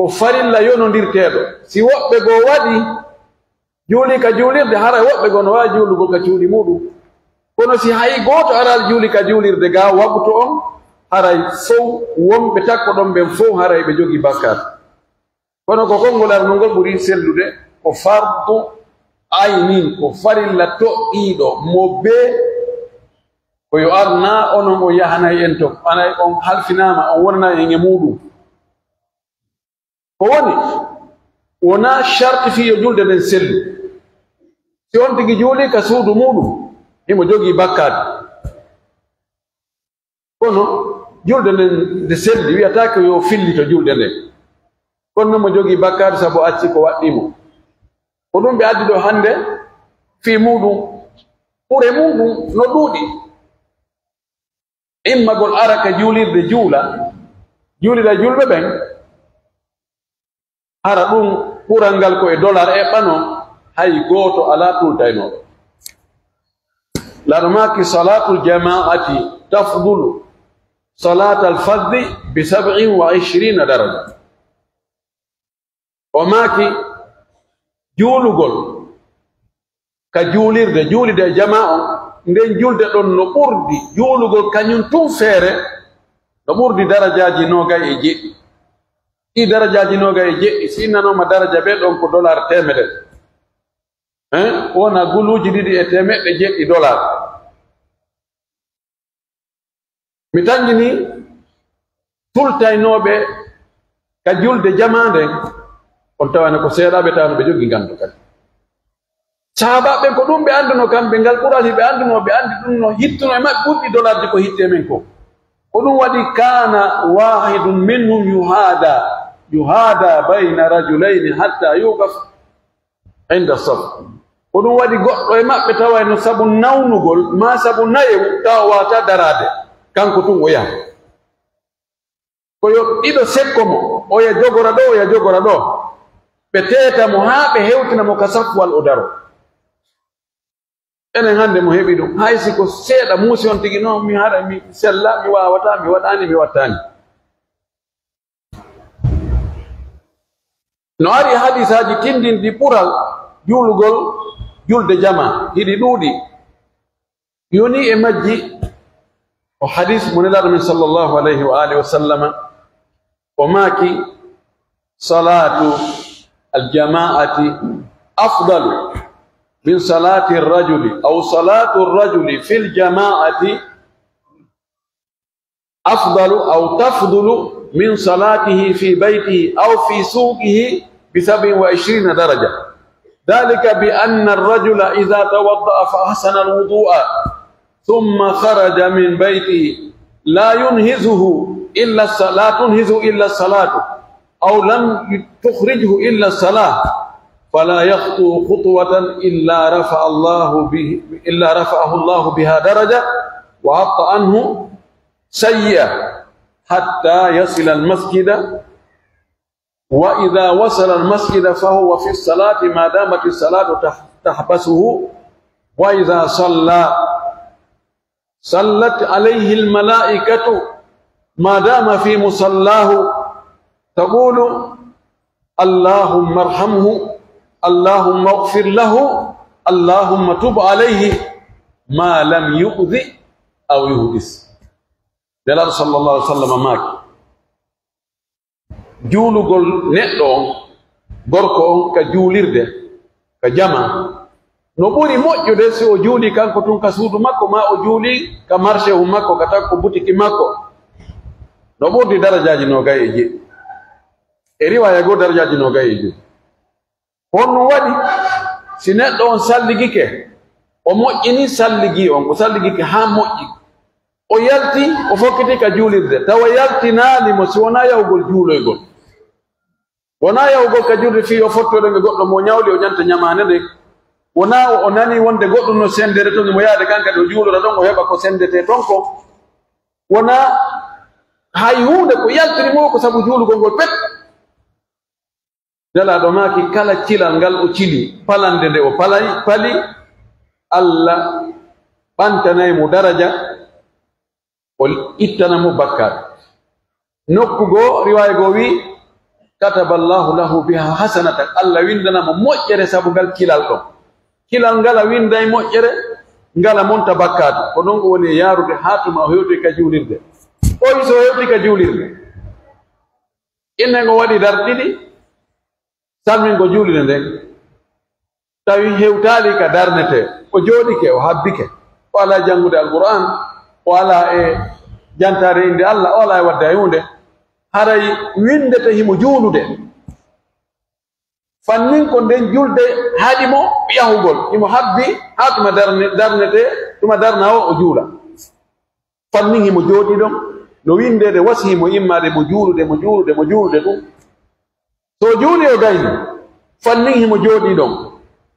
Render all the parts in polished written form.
ko farilla yonondirteeɗo si woɓɓe goo waɗi juuli ka juulirde hara woɓɓe goo no waawi juulugol ka cuuɗi muɗum kono si hay gooto aral juuli ka juulirde gaa waɓuto on haray fof wonɓe takko ɗon ɓen fof haray ɓe jogii bakkar kono ko konngol arnungol ɓuri sellude ko fardu aynin ko farilla toɗɗiiɗo mo bee ko yo arna onon o yahanay en to anay on halfinaama on wonana en e muɗum ko woni wona charte fi yo julde nden sellu si on tigi juuli ka suudu muɗum himo jogii bakkaade kono julde nden nde selli wiyataake yo fillito julde nden kono noon mo jogii bakkaade sabu acci ko waɗɗimo ko ɗum ɓe addi ɗo hannde fii muɗum ɓure muɗum no ɗuuɗi immagol ara ka juulirde juulira julɓe ɓen hara ɗum ɓural ngal ko e dollar eɓɓano hay gooto alaa tultaynooɗo laaɗo maaki salatul jamaati tafdulu salat alfaddi bi 27 daraja o maaki juulugol ka juulide jama on nden julde ɗon no ɓurdi juulugol kañum tun feere no ɓurdi darajaaji nogay e jeɗɗi ɗi darajaaji nogay e jeɗɗi si innanoma daraja ɓe ɗon ko dollar temeɗen wona guluuji ɗiɗi e temeɗɗe jeɗɗi dollar mi tanjini tultaynooɓe ka julde jama nden on tawane ko seeɗaɓe tawano ɓe jogii ngandu kadi sahabaɓe ko ɗum ɓe annduno kamɓe ngal ɓural hiɓe annduno ɓe anndi ɗum no hittuno e maɓɓe ɓurɗi dollar ji ko hitte men ko ɗum waɗi kana wahidun minhum yuhada bayna rajulayni hatta yugaf inda saf ko ɗum waɗi goɗɗo e maɓɓe tawayno sabu nawnugol ma sabu nayewu tawa wata darade kanko tun o yaha koyo ɗiɗo sekko mo oya jogora ɗo ɓe teeta mo haa ɓe hewtina mo ka safwal o daro enen hannde mo heɓi ɗum hay si ko seeɗa muusi on tigi noon mi haɗa mi sella mi wawata mi waɗani mi wattani no ari hadisaji tindindi ɓural juulugol julde jama hiɗi ɗuuɗi yoni e majji o hadis mo nelaɗo min sallllahu alayhi wa alihi wa sallama o maaki salatu aljama'ati afdalu min salati الرجل أو صلاة الرجل في الجماعة أفضل أو تفضل من صلاته في بيته أو في سوقه ب27 درجة ذلك بأن الرجل إذا توضأ فأحسن الوضوء ثم خرج من بيته لا تنهزه إلا الصلاة أو لم تخرجه إلا الصلاة فلا يخطو خطوة إلا رفعه الله بها درجة وحط عنه سيئة حتى يصل المسجد وإذا وصل المسجد فهو في الصلاة ما دامت الصلاة تحبسه وإذا صلت عليه الملائكة ما دام في مصلاه تقول اللهم ارحمه اللهم اغفر له اللهم تب عليه ما لم يؤذي أو يهدس دلال صلى الله عليه وسلم ماك juulugol neɗɗo on gorko on ka juulirde ka jama no ɓuri moƴƴude si o juuli kanko tun ka suudu makko ma o juuli ka marché hu makko ka takko butiki makko no ɓurdi darajaji nogay e jeɗɗi e riwaya goo darajaji nogay e joyi honno waɗi si neɗɗo on salligike o moƴƴini salligi on ko salligike haa moƴƴi o yalti o fokkiti ka juulirde tawa yaltinaalimo si wonaa yahugol juuloygol wonaa yahugol ka juulde fii o fottoɗo nge goɗɗo mo ñawli o ñanta ñamaande nde wonaa o nani wonde goɗɗum no sendere ton mo yaade kanka ɗo juulora ɗon o heɓa ko sendete ton ko wonaa hay huunde ko yaltirimo ko sabu juulugol ngol pet nelaaɗo maaki kala cilal ngal o cili palande nde o pali Allah ɓantanaymo daraja o ittanamo bakkar nokku goo riwaya goo wi kataballahu lahu biha hasanatan Allah windana mo moƴƴere sabu ngal kilal ɗon kilal ngala winday moƴƴere ngala monta bakkatu ko non woni yarude hatuma o hewti ka juulirde o so hewti ka juulirde inne ngo waɗi darɗiɗi salmin ko juulide nden tawi hewtali ka darnete o jooɗike o habbike o ala janngude alquran o ala e jantare inde Allah o ala e wadde hunde haray windete himo juulude fannin ko nden julde haɗimo yahugol himo habbi ha tuma darnete tuma darna o juula fannin himo jooɗi ɗon no windede wasi himo immade mo juulude ɗum so juuli o gayni fannin himo jooɗi ɗon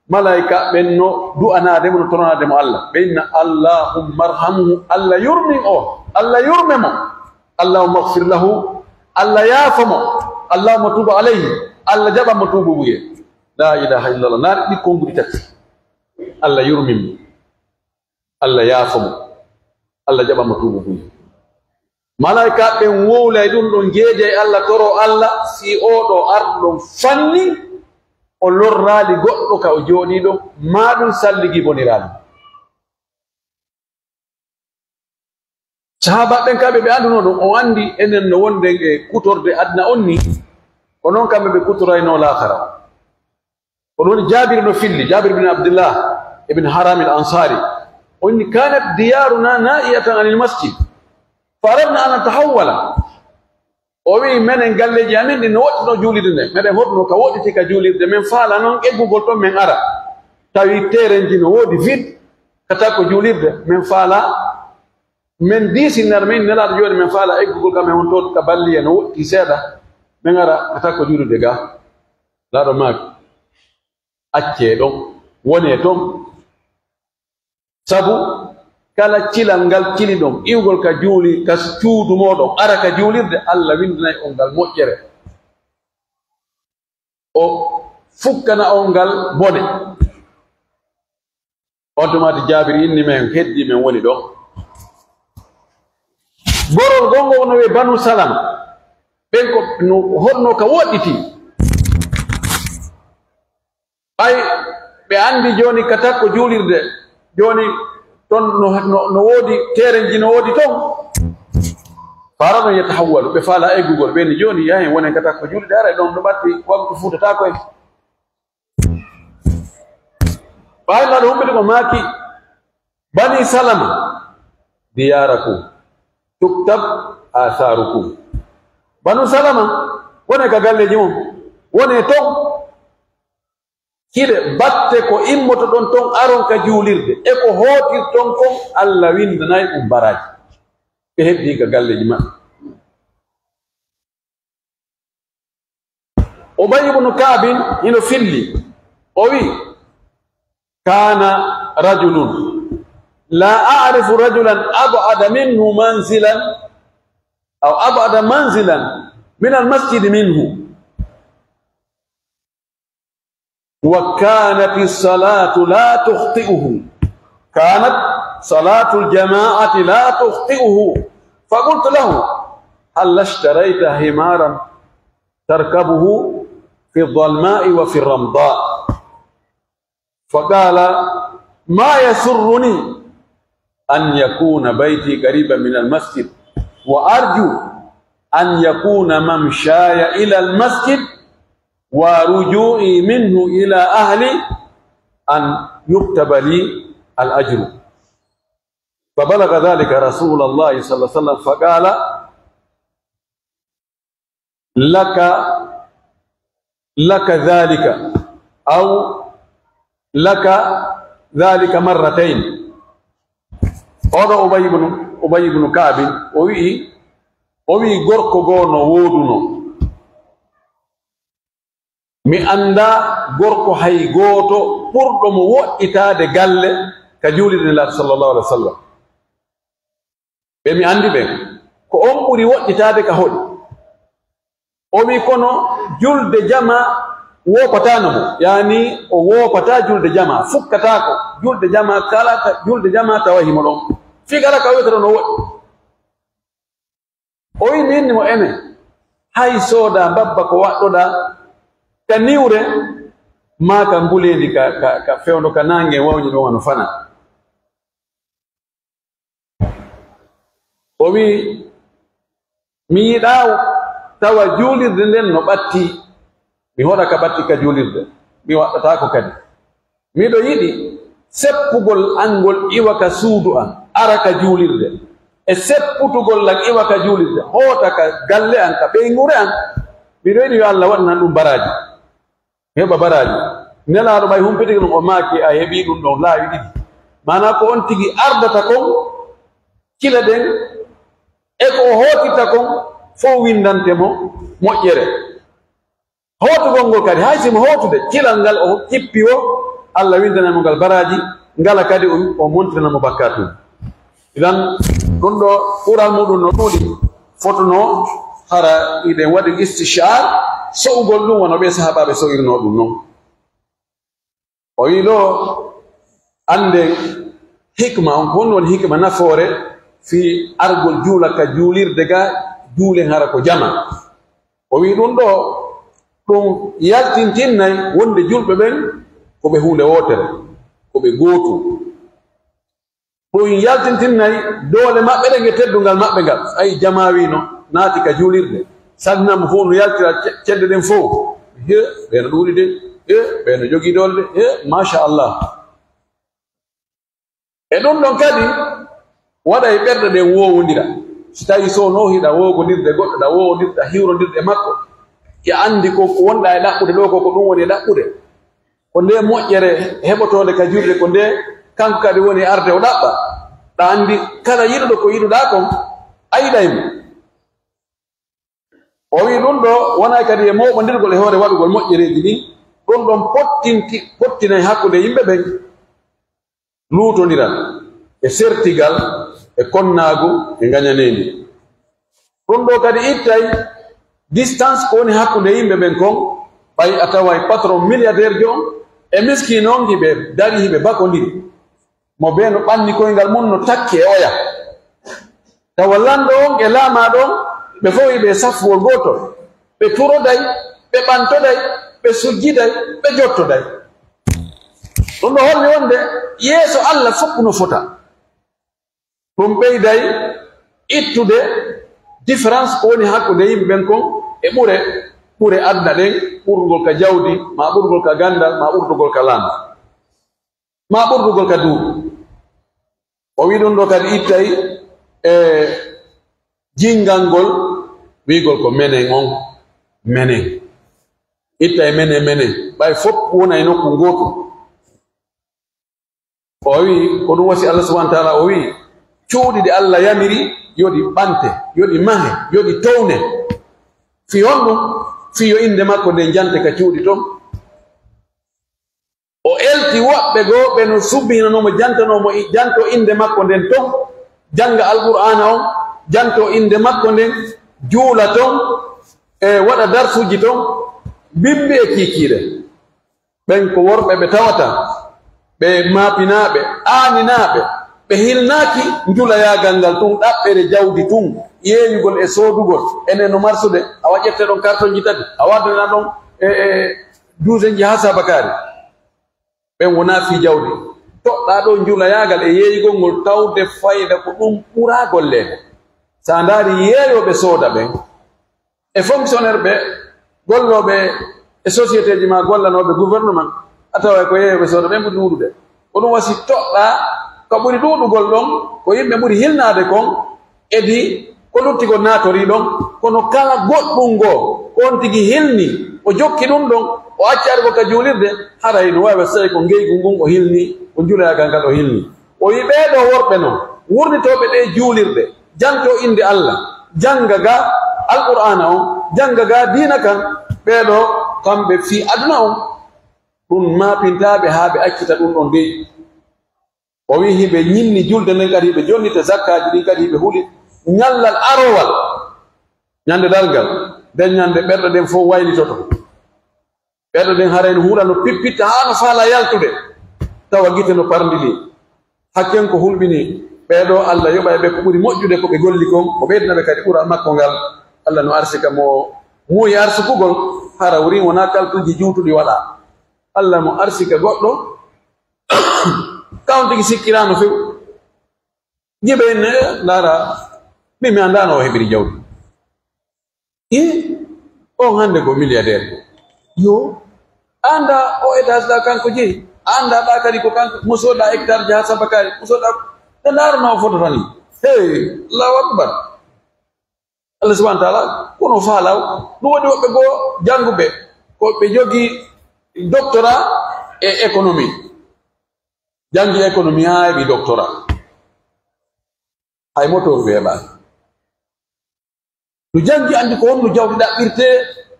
malaika ɓen no du'anademo no toronademo Allah ɓe inna allahumma arhamhu Allah yurmin o Allah yurme mo allahumma ighfir lahu Allah yaafamo allahumma tub alayhi Allah jaɓamo tuubu buye la ilaha illallah naari ɗikkon nguɗi tati Allah yurmin mo Allah yaafamo Allah jaɓamo tuubu buye malaika ɓen wowlay ɗum ɗon jeeje Allah toro Allah si oɗo arɗon fanni o lorraali goɗɗo ka o jooɗi ɗon ma ɗum salligi boniraali sahaba ɓen kamɓe ɓe annduno ɗum o anndi enen no wonde e kutorde adna on ni ko noon kamɓe ɓe kutorayno lahara ko ɗon jabir no filli jabir bin abdillah ibn haram al ansari o inni kanat diyaruna na'iyatan anil masjid fa aradna an natahawwala o wi menen galleji amin ɗi no woɗɗino juulirde nde meɗen hoɗno ka woɗɗiti ka juulirde men faala noon eggugol ɗon men ara tawi terenji no woodi vide kata ko juulirde men faala men diisinnare men nelaɗo jooɗi men faala eggugol kam men won to ka balli e no woɗɗi seeɗa men ara kata ko juulirde ga laaɗo maaki accee ɗon wone toon sabu kala cilal ngal cili ɗon iwgol ka juuli ka cuudu moɗon ara ka juulirde Allah windanayi on ngal moƴƴere o fukkana on ngal bone on tumati jaabiri inni men heddi men woni ɗon gorol gongo wono ɓe banu salama ɓen ko no honno ka woɗɗiti ɓay ɓe anndi jooni ka takko juulirde jooni ton no woodi terenji no woodi ton fara ɗon yetahawwalu ɓe faala eggugol ɓeni jooni yahen wonen ka takko juulirde ara ɗon no ɓatti waktu fuutatako en ɓaylaɗo humɓiɗi ko maaki bani salama diyarakum tuktab atharukum banu salama wone ka galleji mum wone ton kile batte ko immoto ɗon ton aron ka juulirde e ko hootir ton kon Allah windanayi ɗum baraji ɓe heɓɗi ka galleji maɓɓe Ubay ibnu Kaabin hino filli o wi kana rajulun لا أعرف رجلا أبعد منه منزلا أو أبعد منزلا من المسجد منه وكانت الصلاة لا تخطئه كانت صلاة الجماعة لا تخطئه فقلت له هل اشتريت حمارا تركبه في الظلماء وفي الرمضاء فقال ما يسرني أن يكون بيتي قريبا من المسجد وأرجو أن يكون ممشاي إلى المسجد ورجوعي منه إلى أهلي أن يكتب لي الأجر فبلغ ذلك رسول الله صلى الله عليه وسلم فقال لك ذلك أو لك ذلك مرتين oɗo Ubay ibnu Kaabin o wi gorko goo no wooduno mi annda gorko hay gooto ɓurɗo mo woɗɗitaade galle ka juulirde Nelaɗo sallallahu alaihi wa sallam ɓe mi anndi ɓen ko on ɓuri woɗɗitaade ka hoɗi o wi kono julde jama woopataano mo yaani o woopata julde jama fukkataako julde jama kala julde jama tawahimo ɗon fii kala ka wiyetata no woɗɗi o wi mi inni mo ene hay soda babba ko waddoda ka niwre ma ka ngulendi ka fewndo ka nange wawni do wano fana o wi mi yiɗa tawa juulirde nden no ɓatti mi hoɗa ka ɓatti ka juulirde mi waɗɗata ko kadi miɗo yiɗi seppugol angol iwa ka suudu an ara ka juulirde e sepputugol lan iwa ka juulirde hoota ka galle an ka ɓeygure an miɗo yiɗi yo Allah waɗanan ɗum baraji heɓa baraji nelaɗo ɓay humpitiki ɗum o maaki a heɓi ɗum ɗon laawi ɗiɗi mana ko on tigi ardata kon kila ɗen e ko hootita kon fof windantemo moƴƴere hootugol ngol kadi hay simo hootude kilal ngal o ƴippi o Allah windanamo ngal baraji ngala kadi o montrinamo bakkatum idan ɗum ɗo ɓural muɗum no ɗuuɗi fotono hara iɗen waɗi istichar so'ugol ɗum wono ɓe sahabaɓe so'irno ɗum noon o wi ɗo ande hikma on ko woni hikma nafoore fi argol juula ka juulirde ga juulen hara ko jama o wi ɗum ɗo ɗum yaltintinnay wonde julɓe ɓen ko ɓe hunde wotere ko ɓe gootu ɗum yaltintinnay doole maɓɓe ɗen e teddungal maɓɓe ngal ay jama wino naati ka juulirde sagnamo fof no yaltira cedde ɗen fof he ɓeno ɗuuɗi de he ɓeno jogii doole de he machallah e ɗum ɗon kadi waɗa e ɓerɗe ɗen wowodira so tawi so nohiɗa wogodirde goɗɗo ɗa wowodirɗa hiwrodirɗe makko ya andi ko wonɗa e ɗaɓɓude ɗo koko ɗum woni e ɗaɓɓude ko nde moƴƴere heɓotode ka juurde ko nde kanko kadi woni arde o ɗaɓɓa ɗa andi kala yiɗuɗo ko yiɗuɗa kon a yiɗaymo o wi ɗum ɗo wona kadi e moɓodirgol e hoore waɗugol moƴƴereji ɗin ɗum ɗon pottinay hakkude yimɓe ɓen luutodiral e sertigal e konnaagu e ngañanendi ɗum ɗo kadi ittay distance ko woni hakkude yimɓe ɓen kon ɓay a tawa patron milliardaire jo e miskino on hiɓe dari hiɓe bakodiri mo be no ɓanni koyngal mum no takki e oya tawa lanɗo on e laamaɗo on ɓe fof yiɓe safwol gotol ɓe turoday ɓe ɓantoday ɓe sujjiday ɓe jottoday ɗum ɗo holli wonde yeeso Allah fof no fota ɗum ɓeyday ittude différence ko woni hakkude yimɓe ɓen kon e ɓure adna ɗen ɓurdugol ka jawdi ma ɓurdugol ka gandal ma ɓurdugol ka laama ma ɓurdugol ka duuɓi o wi ɗum ɗo kadi ittay e jingal ngol wiigol ko menen on menen ittay menen ɓay fof wona e nokku gootu o wi ko ɗum wasi Allah subahana wa taala o wi cuuɗi ɗi Allah yamiri yoɗi ɓante yoɗi mahe yoɗi towne fi honɗum fi yo inde makko nde jante ka cuuɗi ton o elti woɓɓe goo ɓe no subbinanomo janto inde makko nden ton janga alqur'ana on janto inde makko nden juula ton e waɗa darsuji ton bimbi e kiikiiɗe ɓen ko worɓe ɓe tawata ɓe maapinaaɓe aaninaaɓe ɓe hilnaaki njulayagal ngal tun ɗaɓɓere jawdi tun yeeyugol e soodugol enen no marsude awa ƴette ɗon carton ji tati a waddana ɗon douze ji ha sabakari ɓen wona fi jawdi toɗɗa ɗo njulayagal e yeeyugol ngol tawde fayda ko ɗum ɓura gollede sa ndaari yeeyoɓe sooda ɓen e fonctionnaire ɓe golloɓe e société ji ma gollanoɓe gouvernement a tawa ko yeeyoɓe sooda ɓen ɓuri ɗuuɗude ko ɗum wasi toɗɗa ko ɓuri ɗuuɗugol ɗon ko yimɓe ɓuri hilnade kon edi ko luttigol naatori ɗon kono kala goɗɗum ngoo on tigi hilni o jokki ɗum ɗon o accari ko ka juulirde haray no wawi so tawi ko ngeygu ngun o hilni ko juulayagal ngal o hilni o wi ɓeeɗo worɓe noon wurnitoɓe ɗe juulirde janto inde Allah janga ga alqur'ana on janga ga diina kan ɓeeɗo kamɓe fi aduna on ɗum maapintaɓe haa ɓe accita ɗum ɗon dey o wi hiɓe ñinni julde nden kadi hiɓe jonnita zakkaji ɗin kadi hiɓe huuli ñallal arowal ñande dargal nden ñande ɓerɗe ɗen fof waylitoto ɓerɗe ɗen harayno huuɗa no pippitta haa no faala yaltude tawa gite no parndili hakken ko hulɓini ɓeeɗo Allah yoɓa e ɓe ko ɓuri moƴƴude ko ɓe golli kon ko ɓeydanaɓe kadi ɓura makko ngal Allah no arsika mo mo yar sukugol hara wuri wona kaltuji juutuɗi waɗa Allah mo arsika goɗɗo kawntigi sikkirano few jiɓe ne lara mi andano o heɓiri jawdi on hande ko milliardaire yo anda o étage da kanko jeyi anda ɗa kadi ko kanko musoɗa hectare jaha sabakari musoɗa e darno foto tani hey Allahu akbar Allah subhanahu wa ta'ala kono faalaw ɗum waɗi woɓɓe goo janguɓe ko ɓe jogi doctorat e économie jangi économie ha heɓi doctorat hay motor ɓe heɓani no jangi andi ko honno jawdi ɗaɓɓirte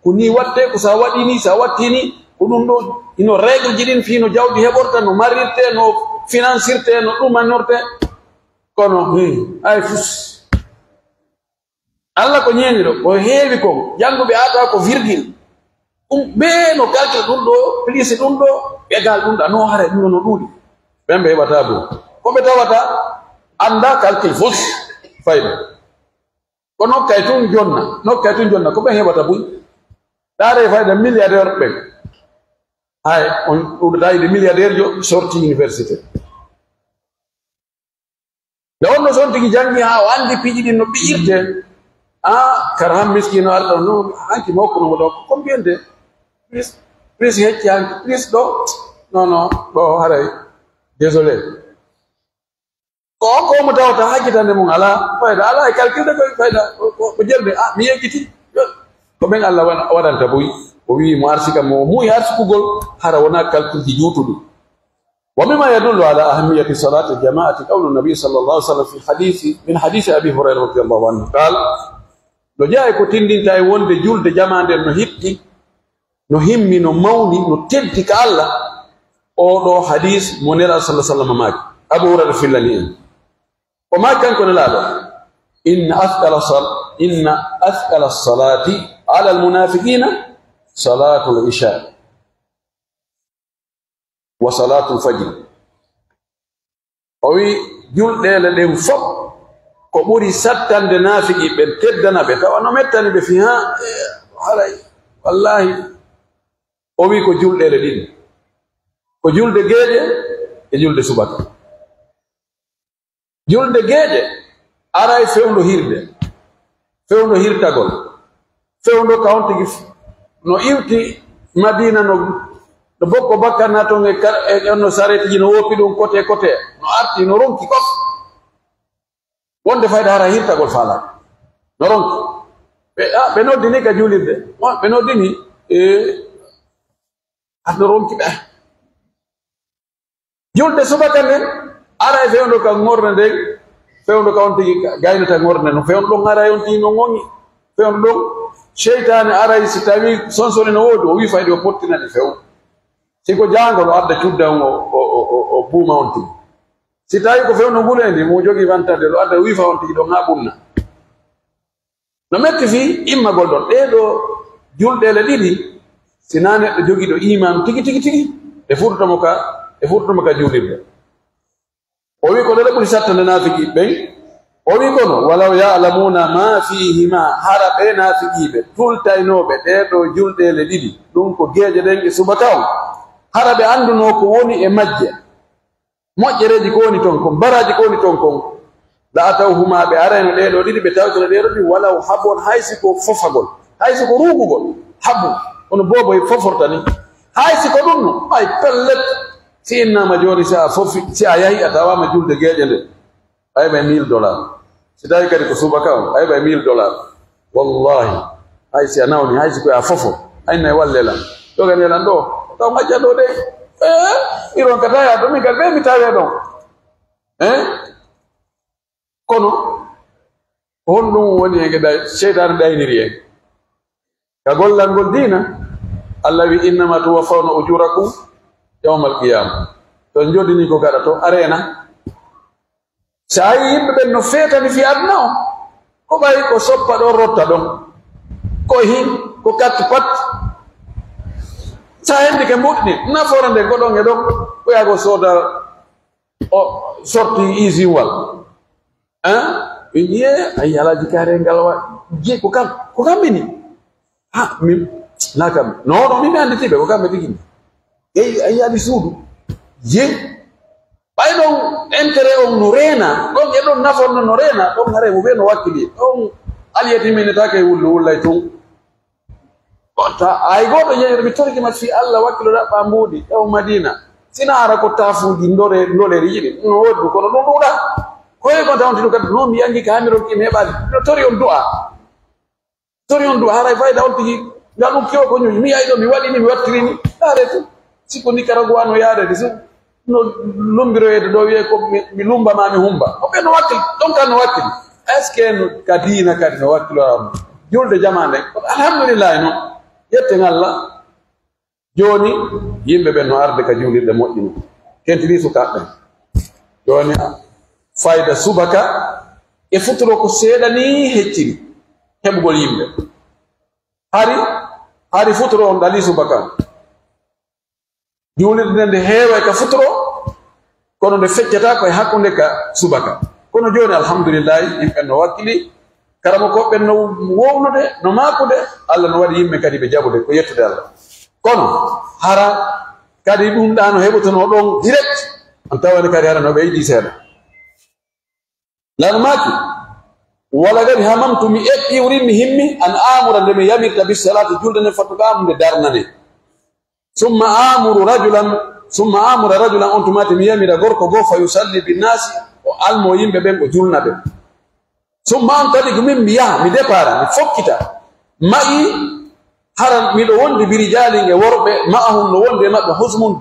ko ni watte ko sa waɗi ni sa watti ni ko ɗum ɗo ino règle ji ɗin fii no jawdi heɓorta no marirte no financirte no ɗumanorte kono ay fus Allah ko ñeeni ɗo o heewi kon jannguɓe ata ko virgule ɗum ɓe no calcule ɗum ɗo plise ɗum ɗo égal ɗum ɗa no hare ɗum no ɗuuɗi ɓen ɓe heɓata bo ko ɓe tawata annda calcule fus fayda ko nokkay tun jonna ko ɓen heɓata buy ɗaare fayda milliardaire ɓen hay on ɗuɗata yiɗe milliardaire jo sorti université nde on no sontigi jangi ha o andi piiji ɗin no ɓiƴirte kara ham miskino arɗo no hanki mokkunomo ɗo combien de plus hecci hanki plus ɗo non ɗo haray désolé ko mo tawata hakkitande mum ala fayda ala e calculde koye fayda ko jelɓe mi yeggiti ko ɓen Allah waɗanta boyi o wi mo arsika mo muuyi arsukugol hara wona calcule ji juutuɗum wa mima yadullu ala ahamiyati salati jamaati qawlu nabi sallallahu alaihi wasallam fi hadisi min hadisi abi hurayra radiyallahu anhu qala no jaayi ko tindinta e wonde julde jama nden no hitti no himmi no mawni no teddi ka Allah oɗo hadis mo nela sallallahu alaihi wasallam maaki abu hurayra fillani en o maaki kanko nelaɗo inna athqala salati ala almunafiqina salatu al-isha wa salatu al-fajr o wi julɗele ɗen fof ko ɓuri sattande naafiki ɓe teddana ɓe tawa no mettani ɓe fi haray wallahi o wi ko julɗele ɗiɗi ko julde geeƴe e julde subaka julde geeƴe aray fewndo hirde fewndo hirtagol fewndo kawntigi no iwti madina no bokko bakka naton e no saretiji no woppi ɗum côté no arti no ronki kof wonde fayda hara hirtagol faalaɓe no ronki ɓe noddini ka julirde ɓe noddini no ronki ɓe julde subaka nden ara e fewndo ka ngorne nden fewndo ka on tigi gaynata ngorne no fewndo ɗon ara on tigi no ŋoŋi fewndo ɗon cheytane aray si tawi sonsoni no woodi o wi fayde o pottinade fewndo siko jaango no adda cudda on o buuma on tigi si tawi ko fewndo ngulendi mo jogi wantade ɗo adda wifa on tigi ɗon ha ɓunna no metti fi immagol ɗon ɗeɗo julɗele ɗiɗi sina neɗɗo jogi ɗo iman tigi e furtomo ka julirde o wi ko ɗeɗo ɓuri sattande naafiki ɓen o wi kono walaw ya'lamuna ma fihima hara ɓe naafikiɓe tultaynoɓe ɗeɗo julɗele ɗiɗi ɗum ko geeje ɗen e subaka on hara ɓe annduno ko woni e majje moƴƴereji ko woni toon kon baraji ko woni toon kon la atawhuma ɓe arayno ɗeɗo ɗiɗi ɓe tawtino ɗeɗo ɗi walaw habon haysi ko fofagol haysi ko ruugugol habbu hono boboye foforta ni haysi ko ɗum no ay pellet si innama joni si a fofi si a yahi a tawama julde geeƴe nde ayɓa $1000 si tawi kadi ko subaka on ayɓa $1000 wallahi hay si a nawni haysi koye a fofo ayna e wallelan jogani elan ɗo taw majja ɗo de iron ka taya ɗo min kadi ɓe mi tawe ɗon kono honɗum woni e geɗa seytane ɗayniri en ka gollal ngol diina Allah wi innama tuwaffawna ujurakum yawmal qiyama to jodini ko gaɗa to arena sa yi yimɓe ɓen no feetani fi aduna o ko ɓayi ko soppa ɗon rotta ɗon ko hin ko kattu pat sa hendi ke mbuɗɗi nafoore nde goɗon e ɗon ɓoyago sooda o sorti usine wal ye ayi alaji kare ngal wa je ko kam ɓini ha mi nakam no mi andi tibe ko kambe tigi ay ali suudu je baydon intérêt on no rena don e don nafon no rena don hare mo be no wakili don aliyati min take wullu wallay ton ta ay godo yeeyo mi torki ma fi Allah wakilu da bambudi e Madina sina ara ko tafuji ndore yidi no woddu kono don duda ko e ko tawti ko no mi yangi kamero ki mebali no tori on du'a haray fayda on tigi ngam kiyo ko nyumi mi ay do mi wadi ni mi wattirini aretu siko ni karaguano yaade disu no lumbiro yede do wiye ko mi lumba ma mi humba o be no wakil don kan no wakil eske no kadina kadina wakilo julde jamande alhamdulillah no yette ngalla joni yimbe be no arde ka julirde moddini kentiri su kabbe joni fayda subaka e futuro ko sedani hecciri hebugol yimbe hari futuro on dali subaka julirde nde heewa ka futuro kono nde feccata ko hakkunde ka subaka kono joni alhamdulillah yimbe no wakili karamo ko ben no wownude no makude Allah no wadi yimbe kadi be jabude ko yettude Allah kono hara kadi dum dano hebotono don direct an tawani kadi hara no be yidi seeda lan maki wala gadi hamamtu mi etti urimi himmi an amura de mi yamirta bis salati julde fatugam de darnane summa amura rajulan on tumati mi yamira gorko go fa yusalli bin nasi o almo yimbe ben ko julnabe summa an tadi gumim biya mi depara mi fokkita mai haran mi do wondi birijali nge worbe ma'ahum no wonde mabbe husmun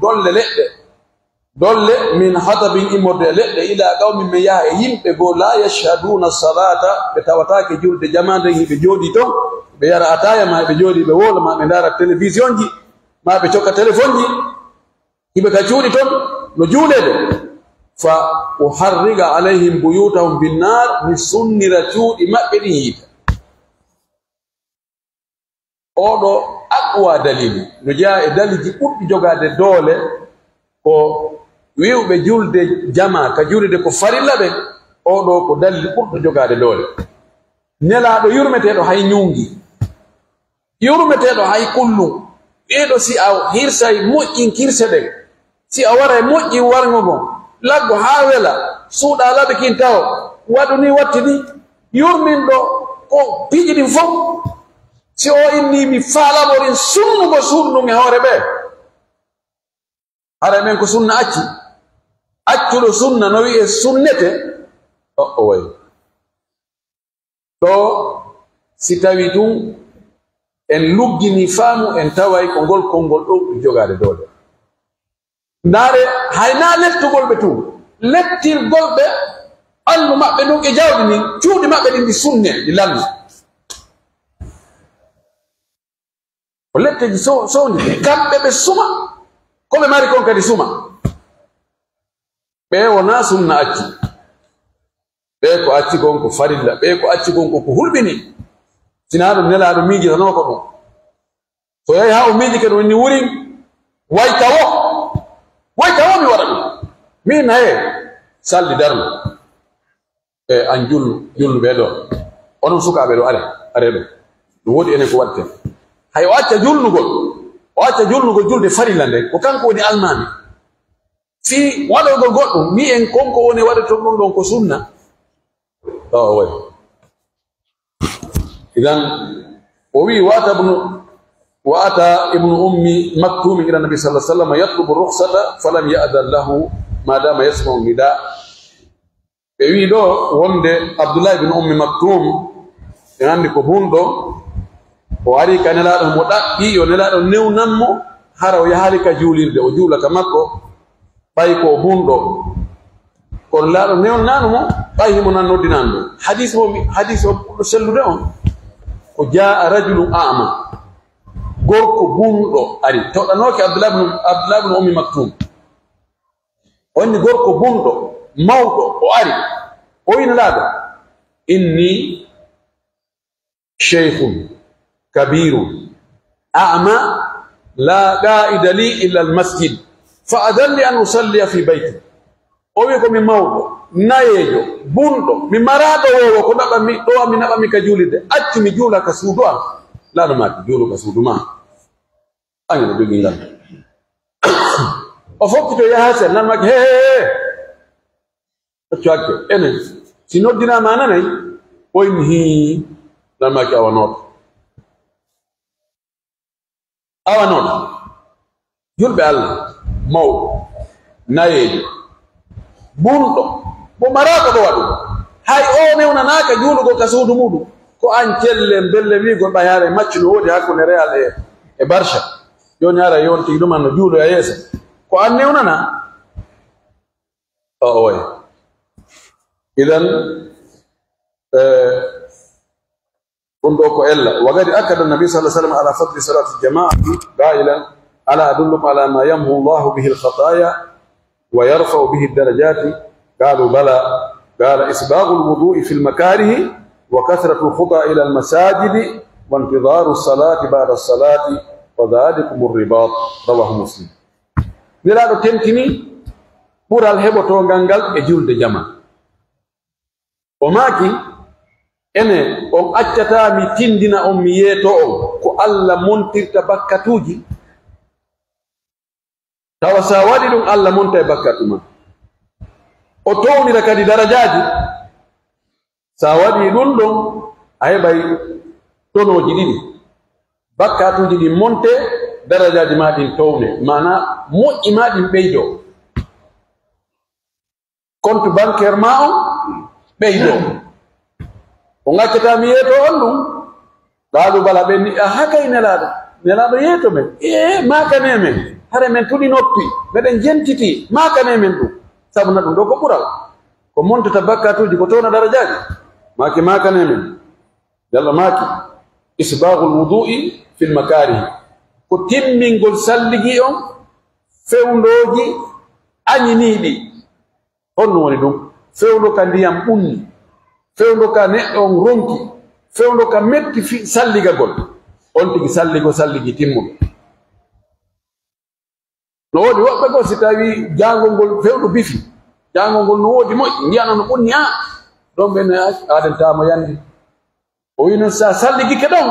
dolle min hatabin imorde ledde ila qaumin me ya yimbe go la yashhaduna salata be tawatake julde jamande be jodi ton be yara ataya ma be jodi be wola ma be ndara television ji ma be cokka telephone ji ibe ka jodi ton no julede fa uharriga alaihim buyutahum bin nar min sunnira judi mabbe di hita odo aqwa dalili no jaa e daliji buddi jogade dole ko wiwbe julde jama ka julde ko farilla be odo ko dalili buddo jogade dole nelaado yurmetedo hay nyungi yurmetedo hay kullu edo si aw hirsay mojjin kirsede si awara mojji warngogo laggo hawela suuda labe kintaw waduni wattini yurmin do ko pijidi fo si o inni mi faala borin sunnu ngi hore be hare men ko sunna accudo sunna no wi e sunnete o way to si tawi dum en luggini faamu en taway ko gol kongol do jogade dole ndare hayna lettugol be tu lettir golbe allu mabbe no e jawdi ni cuudi mabbe di sunne di lalli o letteji so ni kambe be suma ko be mari kon kadi suma be wona sunna acci be ko acci gon ko farilla be ko acci gon ko hulbini sinaado nelaado miiji tan ko dum so yayi ha o miiji ke do ni wuri waytawo mi wara dum min hay salli darma e an jullu be do onon suka be do are do wodi enen ko watte hay o acca julnugol julde farilla nde ko kanko woni almami fi waɗogol goɗɗum mi en konko woni waɗaton ɗum ɗon ko sunna way idan o wi وأتى ابن أم مكتوم إلى النبي صلى الله عليه وسلم يطلب الرخصة فلم يأذن له ما دام يسمع النداء wi do wonde Abdullah ibn Maktum andi ko hundo o ari kanela do mo dabbi yo nela do newnammo hara o yahali ka julirde o julata makko bay ko hundo ko laado newnano mo bay mo nan noddinando hadith o sellude on ko jaa rajulun a'ma gorko bundo ari tawdanoke Abdullah ibn Maktum onni gorko bundo mawdo o ari o ina laado inni shaykhun kabirun a'ma la qa'ida li illa al-masjid fa adalli an usalli fi bayti o wi ko mi mawdo nayejo bundo mi marado wo ko daba mi do mi naba mi ka julide acci mi jula ka suudo am la no ma julu ka suduma angina jogi ngal o fokki to yaha sen nan mak he to chakko enen sino dina mana nay oyn hi nan mak awanot julbe Allah maw nayejo bunto bo maraka do wadu hay o newna naka julugo ka suudu mudu ko an celle belle wi go bayare maccuno wodi hakkunde real e barsha joni ara yonti dum an juulo ya yesa ko an newna na o way idan ko ella wagadi akada nabi sallallahu alaihi wasallam ala fadli salati jamaati qailan ala adullukum ala ma yamhu Allah bihi al-khataya wa yarfa'u bihi ad-darajati qalu bala qala isbaghu al-wudu'i fi al-makarih wa kathratu al-khuta ila al-masajid wa intidharu as-salati ba'da as-salati wa dhalikum ar-ribat rawahu muslim dilado tentini bural heboto gangal e julde jama o maki ene on accata mi tindina on mi yeto on ko Allah montirta bakkatuji tawa sa wadi dum Allah monta e bakkatuma o townira kadi darajaji sa wadi dum don ay bay tonoji didi bakkatuji di monte darajaji ma din towne mana moƴƴi ma din beydo compte bancaire ma on beydo o ngaccata mi yeto on dum qalu bala benni hakay nelaado yeto men makane men hare men tudi noppi meden jentiti makane men dum sabuna dum do ko bural ko montata bakkatuji ko tona darajaji makane men yalla maki isbaghul wudu'i fil makarih ko timmingol salligi on fewndoji anyiniidi honno woni dum fewndo ka ndiyam bunni fewndo ka neɗɗo on ronki fewndo ka metti salligagol on tigi salligi timmuɗo no woodi woɓɓe goo si tawi jangol ngol fewndo bifi jangol ngol no woodi moƴƴi ndiyana no ɓonni ɗon ɓene adentamo yandi o wi noon sa salligike ɗon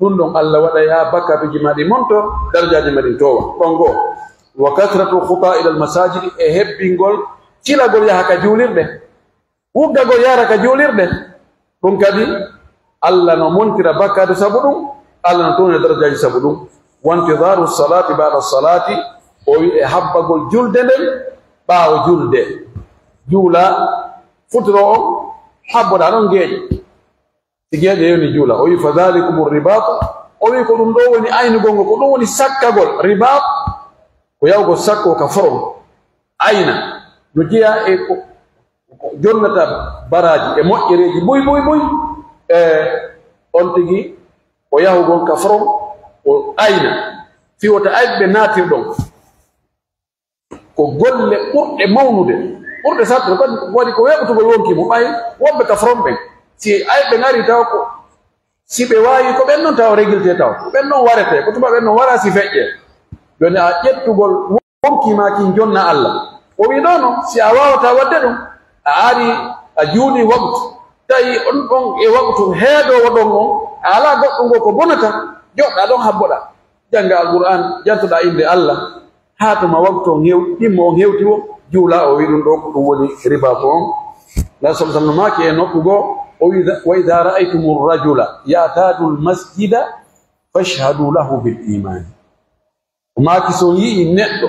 ɗum ɗon Allah waɗa ha bakkatuji maɗi monto darajaji maɗi towa ɗon goo wa kathratu khuta ila almasajidi e hebbingol cilagol yaha ka juulirɗe wuggagol yara ka juulirɗe ɗum kadi Allah no montira bakkatu sabu ɗum Allah no towna darajaji sabu ɗum wantidaru salati ba'da salati o wi e habbagol julde nden ɓaawo julde juula futuro on habboɗa ɗon geeƴe si geeƴe yewni juula o wi fa dhalikum ribat o wi ko ɗum ɗo woni aynugol ngo ko ɗum woni sakkagol ribat ko yawgol sakko ka foron ayna no jeeya e ko jonnata baraji e moƴƴereji boy on tigi o yahugon ka foron o ayna fiwota ayɓe naatirɗon ko golle ɓurɗe mawnude ɓurɗe satto kadi waɗi ko weɓutugol wonki mo ɓay woɓɓe ka foron ɓen si ayɓe ngari taw ko si ɓe waawi ko ɓen noon taw régulte taw ko ɓen noon warete ko tuma ɓen noon wara si feƴƴe joni a ƴettugol wonkimaki jonna Allah o wi ɗo no si a wawata wadde ɗum a ari a juuni waktu tawi on ɗon e waktu heedowo ɗon on a ala goɗɗo ngo ko bonata joɗɗa ɗon habboɗa janga alquran jantoɗa inde Allah haa tuma waktu on ɗimmo on hewti o juula o wi ɗum ɗo ko ɗum woni riba ko on la sallam maki e nokku goo o wi wa idha ra'aytumu rajula ya'tadu almasjida fashhadu lahu bil iman o maki so yii neɗɗo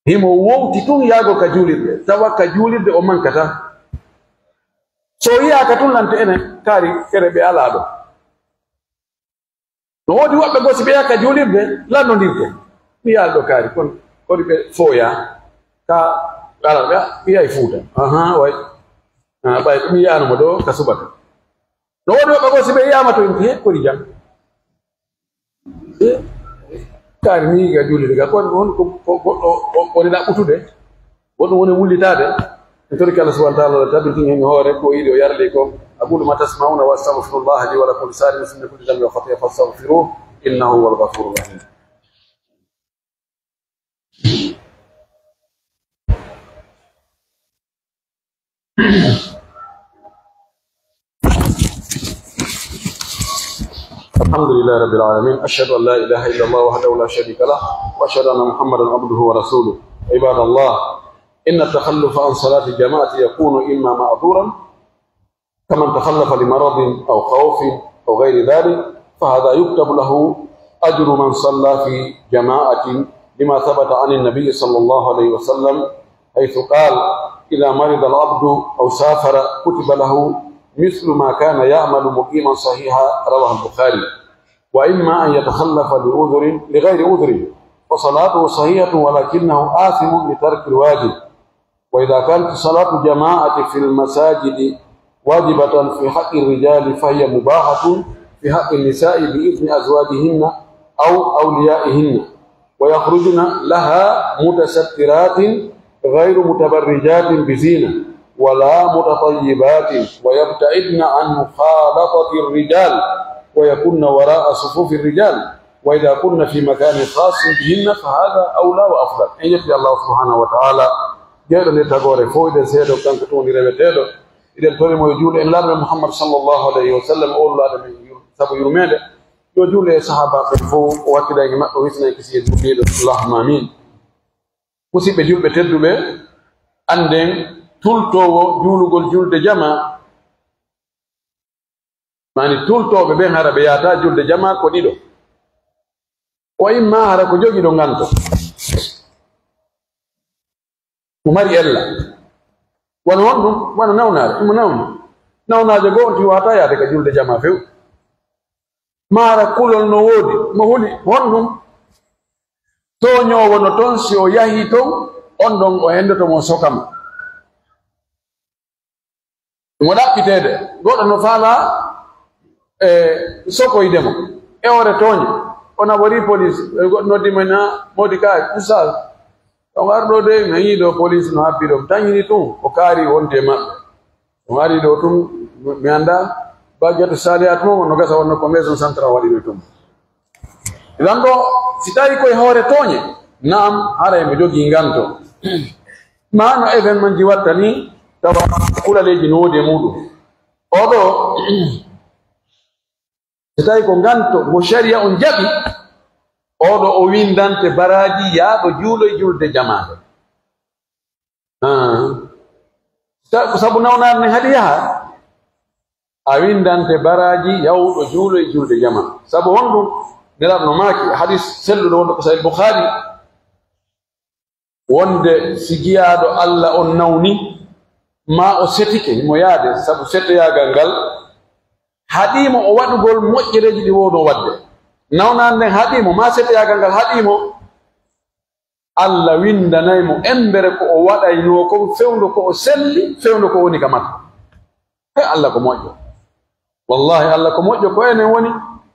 himo wowti tun yaago ka juulirde tawa ka juulirde o mankata so yiyaka tun lante enen kaari kere ɓe alaa ɗo no woodi woɓɓe goo si ɓe yaka juulirde lannodirte mi yaal ɗo kaari kono koɗi ɓe fooya ka ala ɓe ɓiyay fuuta way ɓay ɗum yiyanoma ɗo ka subaka no woodi woɓɓe goo si ɓe yiyama to he kodi jam kaari ni yiga juulirde ga kon won ko goɗɗo woni ɗaɓɓutude goɗɗum woni wullitade en torki Allah subhanahu wa ta'ala tabintin hen hoore ko yiɗi o yarli ko aqulu ma tasma'una wa astaghfirullah li wa lakum sa'iril muslimina kulli dhanbin wa khati'atin fastaghfiruhu innahu huwal ghafurur rahim. لله رب العالمين. أشهد أن لا إله إلا الله وحده لا شريك له وأشهد أن محمدا عبده ورسوله. عباد الله، إن التخلف عن صلاة الجماعة يكون إما معذورا كمن تخلف لمرض أو خوف أو غير ذلك، فهذا يكتب له أجر من صلى في جماعة لما ثبت عن النبي صلى الله عليه وسلم حيث قال: إذا مرض العبد أو سافر كتب له مثل ما كان يعمل مقيما صحيحا، رواه البخاري. وإما أن يتخلف لغير عذر وصلاته صحيحة ولكنه آثم لترك الواجب. وإذا كانت صلاة الجماعة في المساجد واجبة في حق الرجال فهي مباحة في حق النساء بإذن أزواجهن أو أوليائهن، ويخرجن لها متسترات غير متبرجات بزينة ولا متطيبات، ويبتعدن عن مخالطة الرجال ويكن وراء صفوف الرجال، وإذا كن في مكان خاص بهن فهذا أولى وأفضل. إن يبقى الله سبحانه وتعالى جاء لتغور فويد سيدو كان كتوني ربتيدو إذا تولي يجول إن لابد محمد صلى الله عليه وسلم أول الله سبو يرميد يجول الصحابة فوق وكذا يجمع ويسنا كسيد بليد. اللهم آمين. musidɓe julɓe tedduɓe, anden tultowo juulugol julde jama, mani tultoɓe ɓen hara ɓe yata julde jama ko ɗiɗo: o imma hara ko jogiɗo nganto, mo mari ella, wona won ɗum wona nawnare, imo nawnaje goo on ti wata yaade ka julde jama few, ma hara kulol no woodi mo huli won ɗum toñowo no toon si o yahi toon on ɗon o hendoto mo sokama mo ɗaɓɓitede. goɗɗo no faala sokoydemo e ore tooña o naɓori police, goɗɗo noddimana modi ka usage on arɗo de mi yiiɗo police no habbi ɗo tañini tun o kaari wonde maɓɓe, o ari ɗo tun mi anda bajoto saliyat mo no gasa wonno ko maison central waɗino tun. idan ɗo si tawi koye hoore tooñe, naam haray mo jogii nganto ma no événement ji watta ni tawa kulaleji no woodi e muɗum. oɗo si tawi ko nganto mo sharia on jaɓi, oɗo o windante baraji yaaɗo juulo e julde jamaɗe. sabu nawnare ne haɗi yaha, a windante baraji yawɗo juulo e julde jama. sabu honɗum nelaɗo maaki hadis selluɗo wonɗo ko sahih Bukhari, wonde sigiyaɗo Allah on nawni ma o setike mo yaade, sabu settoyagal ngal haɗimo o waɗugol moƴƴereji ɗi wowno wadde. nawnade nden haɗimo ma settoyagal ngal haɗimo, Allah windanaymo embere ko o waɗayno ko fewndo ko o selli, fewndo ko woni ka makko. Allah ko moƴƴo, wallahi Allah ko moƴƴo ko enen woni.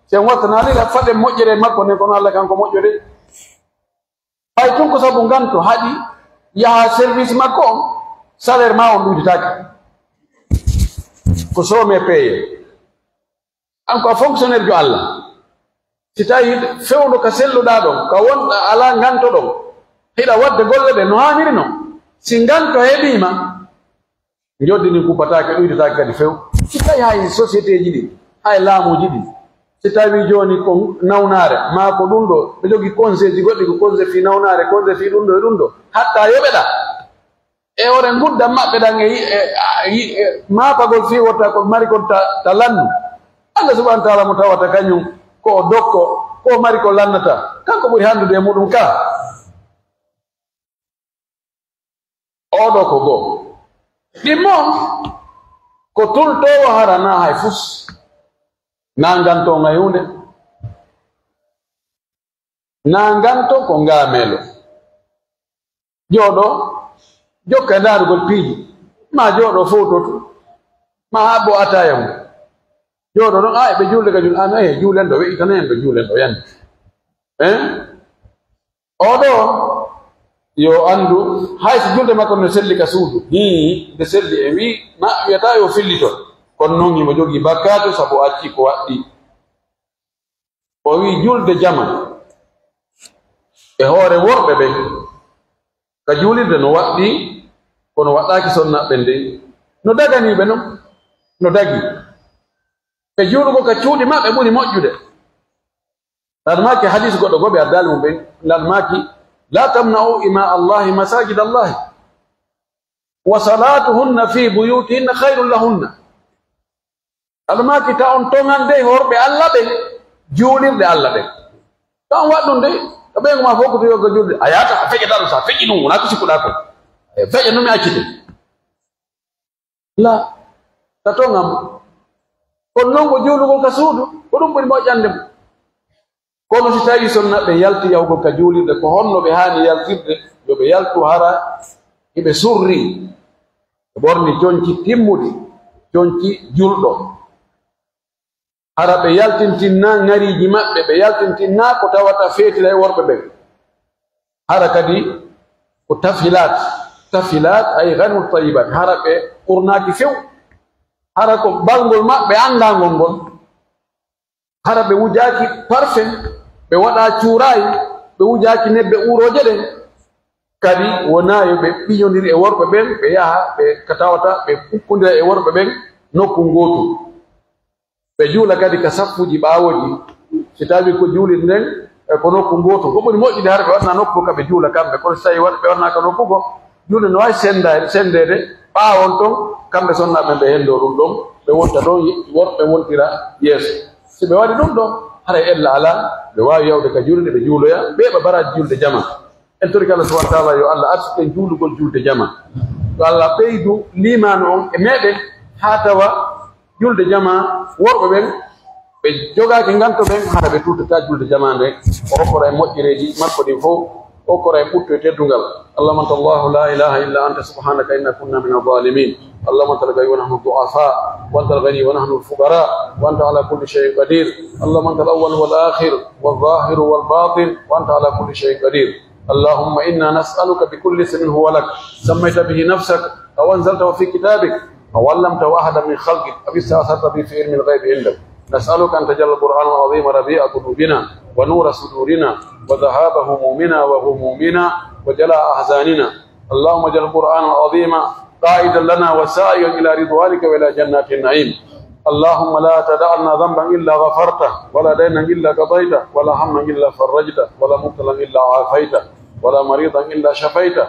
si en wattanalila faɗe moƴƴere makko nden kono Allah kanko moƴƴo de. hay tun ko sabu nganto haɗi yaha service makko on, salaire ma on ɗuɗitaki ko soome paye an ko a fonctionnaire jo Allah. si tawi fewndo ka selluɗa ɗon ka wonɗa ala nganto ɗon hiɗa wadde golle ɗe no haniri no, si nganto heɓima joddini kupatake ɗuɗitaki kadi few. si tawi hay société ji ɗi hay laamuji ɗi, si tawi joni ko nawnare ma ko ɗum ɗo ɓe jogi conseil ji goɗɗi ko conseil fi nawnare, conseil fi ɗum ɗo e ɗum ɗo, hatta yoɓeɗa e ore gudda maɓɓe ɗan e mapagol fi wotta ko mari kon ta lannu. Allah subhanahu wa taala mo tawata kañum ko o dokko ko mari ko lannata, kanko ɓuri handude e muɗum ka. oɗo ko goo ɗimmon ko tultowo harana hay fus na nganto ngayunde, na nganto ko ngamelo joɗo jokka darugol piiji ma joɗo fototu ma habbo ataya mum joɗo ɗon a ɓe julde ka jul an juulen ɗo weƴitana en ɗo juulen ɗo yande oɗo yo andu hay so julde makko no selli ka suudu nde selli e wi ma wiyata yo filliton, kono noon imo jogii bakkaatu sabu acci ko waɗɗi. o wi julde jama e hoore worɓe ɓen ka juulirde no waɗɗi kono waɗɗaaki sonnaɓɓe nde no daganiiɓe noon no dagi ɓe juulugo ka cuuɗi maɓɓe ɓuri moƴƴude. lalmaki hadith goɗɗo goɓe addali mum ɓen lalmaki la tamna'u ima allahi masajid allahi wa salatuhunna fi buyutihinna khairun lahunna. Lalmaki ta on tongande horɓe Allah ɓen juulirde Allah ɓen ta on waɗɗum de to ɓen ma fof ko to yoga julde a yata a feƴetaɗum sa feƴi ɗum wona ko sikkuɗa ko feƴa numi accide la ta tongam kono noon ko juulugol ka suudu ko ɗum ɓuri moƴƴande mo. Kono si tawi sonnaɓe yalti yahugol ka juulirde ko honno ɓe haani yaltirde yo ɓe yaltu hara hiɓe surri ɓe ɓorni jonci timmuɗi jonci julɗo hara ɓe yaltintinna ŋariji maɓɓe ɓe yaltintinna ko tawata feetira e worɓe ɓen hara kadi ko tafilat ay ganul tayibat hara ɓe ɓurnaki few hara ko balngol maɓɓe andangol ngol hara ɓe wujaki parfum ɓe waɗa cuurayi ɓe wujaki nebbe uroje ɗen kadi wona yo ɓe ɓiñodiri e worɓe ɓen ɓe yaha ɓe katawata ɓe ɓukkondira e worɓe ɓen nokku ngotu ɓe juula kadi ka saffuji ɓaawoji si tawi ko juuli nden e ko nokku ngotu ko ɓuri moƴƴude hara ɓe waɗna nokku ka ɓe juula kamɓe kono so tawi ɓe waɗnaka nokku ko juulde no wawi sendede ɓaawon ton kamɓe sonnaɓe ɓe hendo ɗum ɗon ɓe wonta ɗon worɓe wontira yeeso si ɓe waɗi ɗum ɗon hara ella ala ɓe wawi yawde ka juulde ɓe juuloya ɓeeɓa baraji julde jama en tori Allah subhanahu wa ta'ala yo Allah arsuɗen juulugol julde jama yo Allah ɓeydu limanu on e meɗen ha tawa julde jama worɓe ɓen ɓe jogaki ganto ɓen hara ɓe tutata julde jama nde o hokkora e moƴƴereji makko ɗin fof o hokkora e ɓutto e teddugal اللهم انت الله لا اله الا انت سبحانك انا كنا من الظالمين اللهم انت الغني ونحن الضعفاء وانت الغني ونحن الفقراء وانت على كل شيء قدير اللهم انت الاول والاخر والظاهر والباطن وانت على كل شيء قدير اللهم انا نسالك بكل اسم هو لك سميت به نفسك او انزلته في كتابك او علمته احدا من خلقك او استاثرت به في علم الغيب عندك نسالك ان تجعل القران العظيم ربيع قلوبنا ونور صدورنا وذهاب همومنا وغمومنا وجلاء أحزاننا اللهم اجعل القرآن العظيم قائدا لنا وسائيا إلى رضوانك وإلى جنات النعيم اللهم لا تدع لنا ذنبا إلا غفرته ولا دينا إلا قضيته ولا هما إلا فرجته ولا مبتلا إلا عافيته ولا مريضا إلا شفيته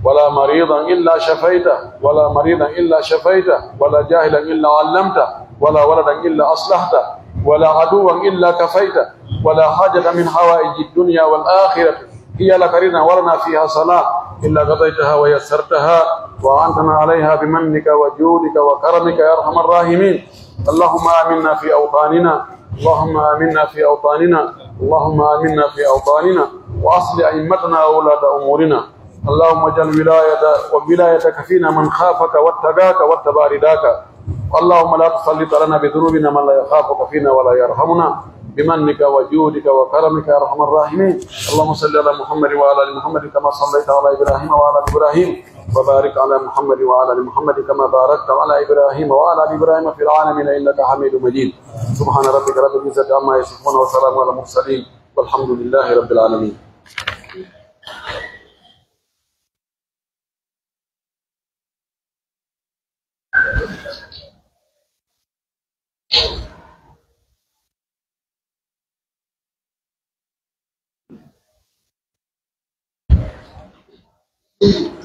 ولا مريضا إلا شفيته ولا مريضا إلا شفيته ولا جاهلا إلا علمته ولا ولدا إلا أصلحته ولا عدوا إلا كفيته ولا حاجة من حوائج الدنيا والآخرة هي لك رضا ولنا فيها صلاة إلا قضيتها ويسرتها وأنتنا عليها بمنك وجودك وكرمك يا أرحم الراحمين اللهم آمنا في أوطاننا اللهم آمنا في أوطاننا اللهم آمنا في أوطاننا وأصل أئمتنا وولاة أمورنا اللهم اجعل ولايتك فينا من خافك واتقاك واتبع رداك اللهم لا تسلط لنا بذنوبنا من لا يخافك فينا ولا يرحمنا بمنك وجودك وكرمك يا ارحم الراحمين اللهم صل على محمد وعلى ال محمد كما صليت على ابراهيم وعلى ال ابراهيم وبارك على محمد وعلى ال محمد كما باركت على ابراهيم وعلى ال ابراهيم في العالمين انك حميد مجيد سبحان ربك رب العزه عما يصفون وسلام على المرسلين والحمد لله رب العالمين.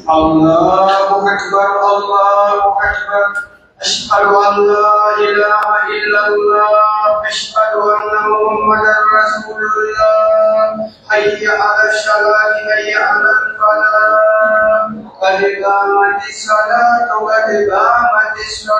الله أكبر الله أكبر أشهد أن لا إله إلا الله أشهد أن محمدا رسول الله حي على الصلاة حي على الفلاح قد قامت الصلاة قد قامت الصلاة